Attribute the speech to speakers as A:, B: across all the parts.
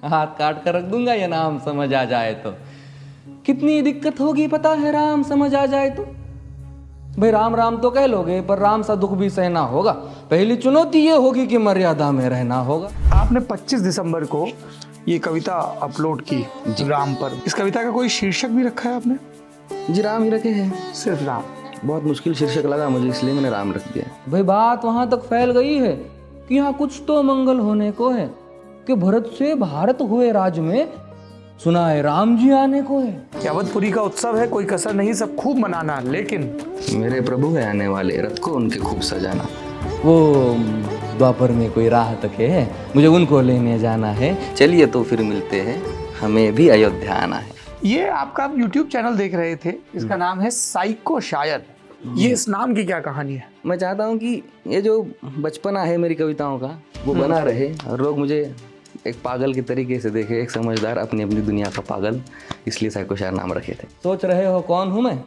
A: हाथ काट कर रख दूंगा ये नाम समझ आ जाए तो। कितनी दिक्कत होगी पता है राम समझ आ जाए तो। भाई राम राम तो कह लोगे पर राम सा दुख भी सहना होगा। पहली चुनौती ये होगी कि मर्यादा में रहना होगा।
B: आपने 25 दिसंबर को ये कविता अपलोड की राम पर। इस कविता का कोई शीर्षक भी रखा है आपने?
A: जी राम ही रखे हैं।
B: सिर्फ राम?
A: बहुत मुश्किल शीर्षक लगा मुझे इसलिए मैंने राम रख दिया। भाई बात वहां तक फैल गई है कि यहाँ कुछ तो मंगल होने को है कि भरत से भारत हुए राज में सुना है राम जी आने को है।
B: अवधपुरी का उत्सव है, कोई कसर नहीं, सब खूब मनाना, लेकिन
A: मेरे प्रभु है आने वाले, रथ को उनके खूब सजाना। वो द्वापर में कोई राह तके है, मुझे उनको लेने जाना है। चलिए तो फिर मिलते हैं, हमें भी अयोध्या आना है।
B: ये आपका आप YouTube चैनल देख रहे थे, इसका नाम है साइको शायर। ये इस नाम की क्या कहानी है?
A: मैं चाहता हूँ कि ये जो बचपना है मेरी कविताओं का वो बना रहे और लोग मुझे एक पागल के तरीके से देखे, एक समझदार अपनी अपनी दुनिया का पागल। इसलिए साइको शायर नाम रखे थे। सोच रहे हो कौन हूँ मैं?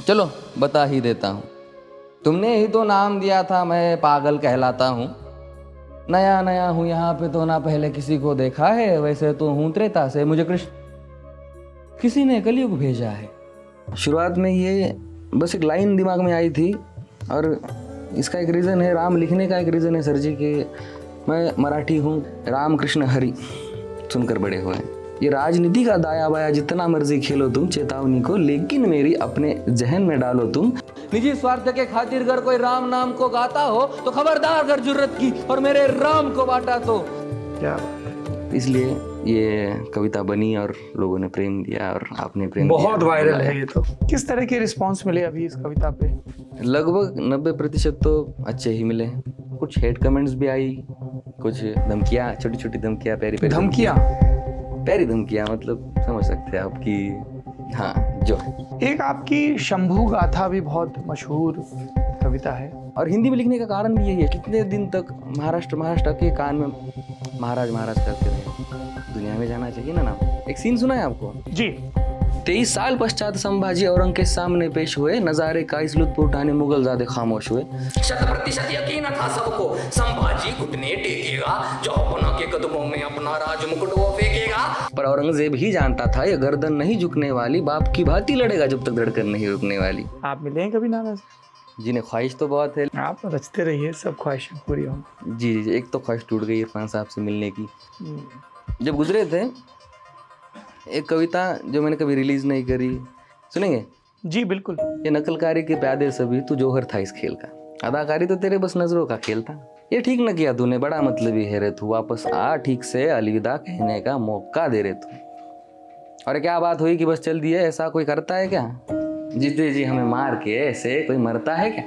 A: चलो बता ही देता हूँ। तुमने ही तो नाम दिया था, मैं पागल कहलाता हूँ। नया नया हूँ यहाँ पे तो ना पहले किसी को देखा है। वैसे तो हूँ त्रेता से, मुझे कृष्ण किसी ने कलयुग भेजा है। शुरुआत में ये बस एक लाइन दिमाग में आई थी और इसका एक रीज़न है, राम लिखने का एक रीज़न है सर जी कि मैं मराठी हूँ। राम कृष्ण हरि सुनकर बड़े हुए। ये राजनीति का दाया बाया जितना मर्जी खेलो तुम चेतावनी को, लेकिन मेरी अपने जहन में डालो तुम। निजी स्वार्थ के खातिर अगर कोई राम नाम को गाता हो तो खबरदार अगर जुर्रत की और मेरे राम को बांटा तो।
B: क्या
A: इसलिए ये कविता बनी और लोगों ने प्रेम दिया और आपने प्रेम
B: बहुत
A: दिया।
B: वायरल है ये तो। किस तरह के रिस्पांस मिले अभी इस कविता पे?
A: लगभग 90% तो अच्छे ही मिले। कुछ हेट कमेंट्स भी आई, कुछ धमकियाँ, छोटी छोटी धमकियाँ, प्यारी प्यारी
B: धमकियाँ?
A: प्यारी धमकियाँ, मतलब समझ सकते हैं आपकी। हाँ जो
B: एक आपकी शंभू गाथा भी बहुत मशहूर कविता है
A: और हिंदी में लिखने का कारण भी यही है। कितने दिन तक महाराष्ट्र के कान में महाराज महाराज करते रहे। दुनिया में जाना चाहिए ना नाम। एक सीन सुना है आपको?
B: जी।
A: 23 साल पश्चात संभाजी औरंग के सामने पेश हुए, नजारे का इस लुत्फ उठाने मुगल ज़्यादा खामोश हुए। 100% यकीन था सबको संभाजी घुटने टेकेगा, जो अपना के कदमों में अपना राज मुकुट वो फेंकेगा। पर औरंगजेब ही जानता था ये गर्दन नहीं झुकने वाली, बाप की भांति लड़ेगा जब तक धड़कन नहीं रुकने वाली।
B: आप मिले हैं कभी नाना से?
A: जिन्हें ख्वाहिश तो बहुत है।
B: आप रचते रहिए, सब ख्वाहिशें पूरी होंगी।
A: जी जी, एक तो ख्वाहिश टूट गई इरफान साहब से मिलने की। जब गुजरे थे एक कविता जो मैंने कभी रिलीज नहीं करी, सुनेंगे?
B: जी बिल्कुल।
A: ये नकलकारी के प्यादे सभी तू जौहर था इस खेल का, अदाकारी तो तेरे बस नजरों का खेल था। ये ठीक न किया तूने, बड़ा मतलबी है रे तू, वापस आ ठीक से अलविदा कहने का मौका दे रे तू। और क्या बात हुई कि बस चल दिए, ऐसा कोई करता है क्या? जीते जी हमें मार के ऐसे कोई मरता है क्या?